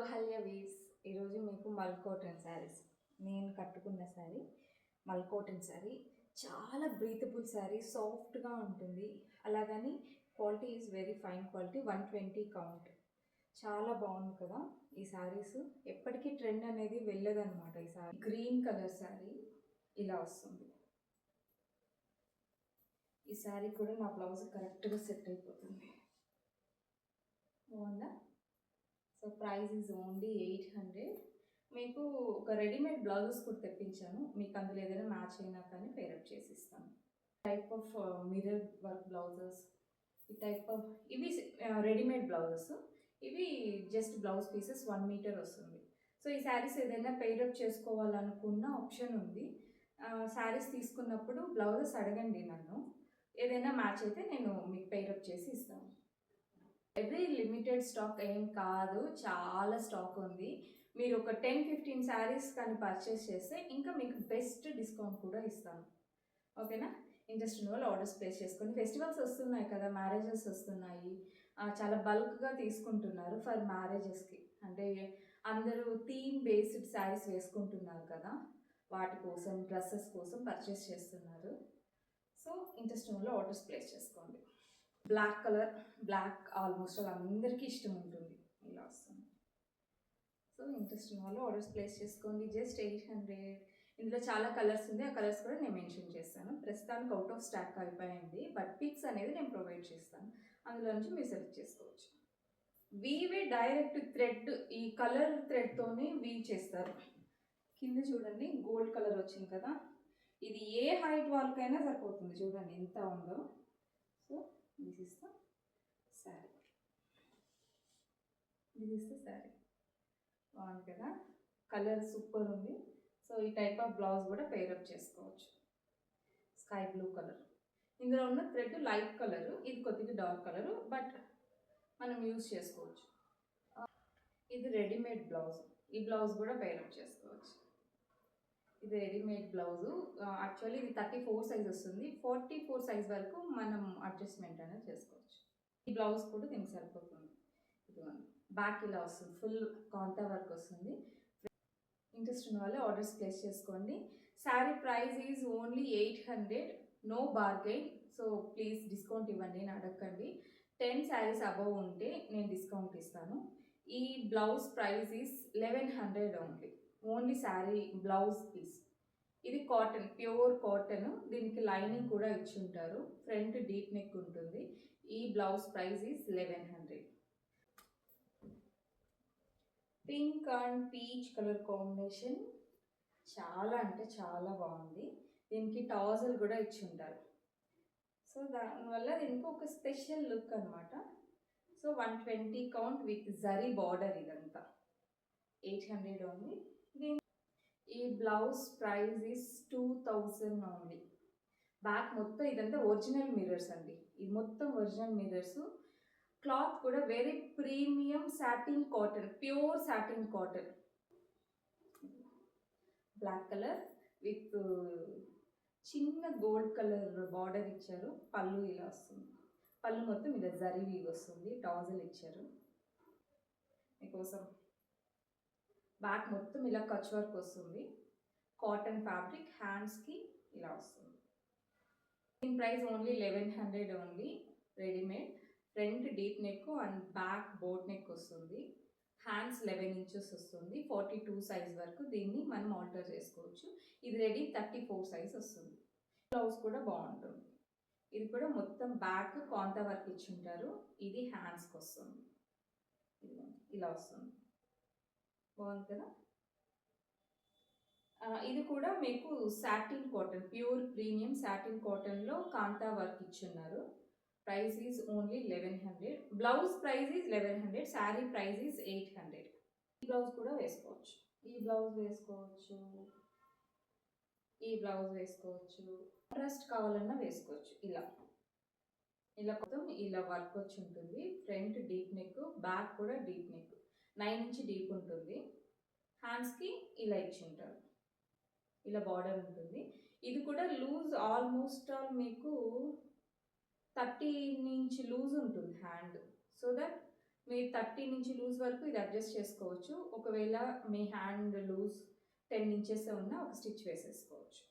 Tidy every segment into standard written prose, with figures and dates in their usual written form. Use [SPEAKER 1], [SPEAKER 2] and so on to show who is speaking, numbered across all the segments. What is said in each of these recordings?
[SPEAKER 1] Ahalya weaves. ఈరోజు మీకు మల్ కాటన్ శారీస్, నేను కట్టుకున్న శారీ మల్ కాటన్ శారీ. చాలా బ్రీతబుల్ శారీ, సాఫ్ట్గా ఉంటుంది. అలాగని quality is very fine quality. 120 count. చాలా బాగుంది కదా ఈ శారీస్. ఎప్పటికీ ట్రెండ్ అనేది వెళ్ళదన్నమాట. ఈ శారీ గ్రీన్ కలర్ శారీ ఇలా వస్తుంది. ఈ శారీ కూడా నా బ్లౌజ్ కరెక్ట్గా సెట్ అయిపోతుంది. బాగుందా? So price is only 800. మీకు ఒక రెడీమేడ్ బ్లౌజెస్ కూడా తెప్పించాను. మీకు అందులో ఏదైనా మ్యాచ్ అయినా కానీ పేరప్ చేసి ఇస్తాను. Type of mirror work blouses, ఈ టైప్ ఆఫ్ ఇవి రెడీమేడ్ బ్లౌజెస్. ఇవి జస్ట్ బ్లౌజ్ పీసెస్ 1 మీటర్ వస్తుంది. సో ఈ శారీస్ ఏదైనా పేరప్ చేసుకోవాలనుకున్న ఆప్షన్ ఉంది. శారీస్ తీసుకున్నప్పుడు బ్లౌజెస్ అడగండి నన్ను, ఏదైనా మ్యాచ్ అయితే నేను మీకు పేరప్ చేసి ఇస్తాను. ఎవ్రీ లిమిటెడ్ స్టాక్ ఏం కాదు, చాలా స్టాక్ ఉంది. మీరు ఒక 10-15 శారీస్ కానీ పర్చేస్ చేస్తే ఇంకా మీకు బెస్ట్ డిస్కౌంట్ కూడా ఇస్తాను. ఓకేనా? ఇంట్రెస్ట్ ఉన్న వాళ్ళు ఆర్డర్స్ ప్లేస్ చేసుకోండి. ఫెస్టివల్స్ వస్తున్నాయి కదా, మ్యారేజెస్ వస్తున్నాయి. చాలా బల్క్గా తీసుకుంటున్నారు ఫర్ మ్యారేజెస్కి. అంటే అందరూ థీమ్ బేస్డ్ శారీస్ వేసుకుంటున్నారు కదా, వాటి కోసం డ్రెస్సెస్ కోసం పర్చేస్ చేస్తున్నారు. సో ఇంట్రెస్ట్ ఉన్న వాళ్ళు ఆర్డర్స్ ప్లేస్ చేసుకోండి. బ్లాక్ కలర్, బ్లాక్ ఆల్మోస్ట్ అందరికీ ఇష్టం ఉంటుంది. ఇలా వస్తుంది. సో ఇంట్రెస్ట్ ఉన్న వాళ్ళు ఆర్డర్స్ ప్లేస్ చేసుకోండి. జస్ట్ 800. ఇందులో చాలా కలర్స్ ఉంది, ఆ కలర్స్ కూడా నేను మెన్షన్ చేస్తాను. ప్రస్తుతానికి అవుట్ ఆఫ్ స్టాక్ అయిపోయింది, బట్ పిక్స్ అనేది నేను ప్రొవైడ్ చేస్తాను. అందులో నుంచి మీరు సెలెక్ట్ చేసుకోవచ్చు. వీవే డైరెక్ట్ థ్రెడ్, ఈ కలర్ థ్రెడ్తోనే వీవ్ చేస్తారు. కింద చూడండి గోల్డ్ కలర్ వచ్చింది కదా, ఇది ఏ హైట్ వాళ్ళకైనా సరిపోతుంది. చూడండి ఎంత ఉందో. So this is the sari. బాగుంది కదా, కలర్ సూపర్ ఉంది. సో ఈ టైప్ ఆఫ్ బ్లౌజ్ కూడా పేరప్ చేసుకోవచ్చు. స్కై బ్లూ కలర్, ఇందులో ఉన్న థ్రెడ్ లైట్ కలరు, ఇది కొద్దిగా డార్క్ కలరు, బట్ మనం యూజ్ చేసుకోవచ్చు. ఇది రెడీమేడ్ బ్లౌజ్, ఈ బ్లౌజ్ కూడా పేరప్ చేసుకోవచ్చు. ఇది రెడీమేడ్ బ్లౌజు. యాక్చువల్లీ ఇది 34 సైజ్ వస్తుంది. 44 సైజ్ వరకు మనం అడ్జస్ట్మెంట్ అనేది చేసుకోవచ్చు. ఈ బ్లౌజ్ కూడా దీనికి సరిపోతుంది. ఇదిగోండి, బ్యాక్ ఇలా వస్తుంది, ఫుల్ కాంతా వర్క్ వస్తుంది. ఇంట్రెస్ట్ ఉన్న వాళ్ళు ఆర్డర్స్ ప్లేస్ చేసుకోండి. Saree price is only 800, no bargain. So please discount ఇవ్వండి అని అడగండి. 10 శారీస్ అబవ్ ఉంటే నేను డిస్కౌంట్ ఇస్తాను. ఈ blouse price is 1100 only saree blouse piece. ఇది కాటన్, ప్యూర్ కాటన్. దీనికి లైనింగ్ కూడా ఇచ్చి ఉంటారు. ఫ్రంట్ డీప్ నెక్ ఉంటుంది. ఈ blouse price is 1100. Pink and peach colour combination చాలా అంటే చాలా బాగుంది. దీనికి టాజల్ కూడా ఇచ్చి ఉంటారు. సో దానివల్ల దీనికి ఒక స్పెషల్ లుక్ అనమాట. So 120 count with zari border. ఇదంతా 800 ఓన్లీ. ఈ blouse price is 2000 only. Back మొత్తం ఇదంతా ఒరిజినల్ మిర్రర్స్ అండి. ఇది మొత్తం ఒరిజినల్ మిర్రర్స్. క్లాత్ కూడా very premium satin cotton, pure satin cotton. Black colour with చిన్న గోల్డ్ కలర్ బార్డర్ ఇచ్చారు. పళ్ళు ఇలా వస్తుంది. పళ్ళు మొత్తం ఇలా జరీ వీవ్ వస్తుంది. టాజల్ ఇచ్చారు మీకోసం. బ్యాక్ మొత్తం ఇలా కచ్ వర్క్ వస్తుంది. కాటన్ ఫ్యాబ్రిక్, హ్యాండ్స్కి ఇలా వస్తుంది. దీని price only 1100 only. Readymade. Front deep neck and back boat neck వస్తుంది. హ్యాండ్స్ 11 ఇంచెస్ వస్తుంది. 42 సైజ్ వరకు దీన్ని మనం ఆల్టర్ చేసుకోవచ్చు. ఇది రెడీ 34 సైజ్ వస్తుంది. బ్లౌజ్ కూడా బాగుంటుంది. ఇది కూడా మొత్తం బ్యాక్ కాంతా వర్క్ ఇచ్చి ఉంటారు. ఇది హ్యాండ్స్కి వస్తుంది. ఇలా వస్తుంది. బాగుంది కదా. ఇది కూడా మీకు satin cotton, pure premium satin కాటన్లో కాంతా వర్క్ ఇచ్చున్నారు. Price is only 1100. Blouse price is 1100, saree price is 800. ఈ బ్లౌజ్ కూడా వేసుకోవచ్చు. ఈ బ్లౌజ్ వేసుకోవచ్చు, ఈ బ్లౌజ్ వేసుకోవచ్చు. కాంట్రాస్ట్ కావాలన్నా వేసుకోవచ్చు. ఇలా మొత్తం ఇలా వర్క్ వచ్చి ఉంటుంది. ఫ్రంట్ డీప్ నెక్, బ్యాక్ కూడా డీప్ నెక్, 9 ఇంచ్ డీప్ ఉంటుంది. హ్యాండ్స్కి ఇలా ఇచ్చి ఉంటారు. ఇలా బార్డర్ ఉంటుంది. ఇది కూడా లూజ్ ఆల్మోస్ట్ ఆల్ మీకు 13 ఇంచ్ లూజ్ ఉంటుంది హ్యాండ్. సో దట్ మీరు 30 నుంచి లూజ్ వరకు ఇది అడ్జస్ట్ చేసుకోవచ్చు. ఒకవేళ మీ హ్యాండ్ లూజ్ 10 ఇంచెస్ ఉన్నా ఒక స్టిచ్ వేసేసుకోవచ్చు.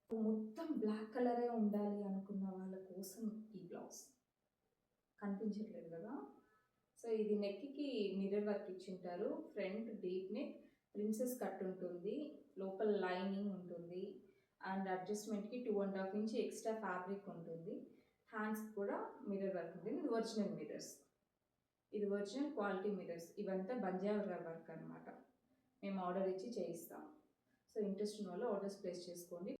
[SPEAKER 1] మొత్తం బ్లాక్ కలరే ఉండాలి అనుకున్న వాళ్ళ కోసం ఈ బ్లౌజ్. కనిపించట్లేదు కదా? సో ఇది నెక్కి మిర్రర్ వర్క్ ఇచ్చింటారు. Front deep neck, princess cut ఉంటుంది, లోపల లైనింగ్ ఉంటుంది అండ్ అడ్జస్ట్మెంట్కి 2.5 ఇంచ్ ఎక్స్ట్రా ఫ్యాబ్రిక్ ఉంటుంది. హ్యాండ్స్ కూడా మిర్రర్ వర్క్ ఉంటుంది. ఇది ఒరిజినల్ మిర్రర్స్, ఇది ఒరిజినల్ క్వాలిటీ మిర్రర్స్. ఇవంతా బంజారా వర్క్ అనమాట. మేము ఆర్డర్ ఇచ్చి చేయిస్తాం. సో ఇంట్రెస్ట్ ఉన్న వాళ్ళు ఆర్డర్స్ ప్లేస్ చేసుకోండి.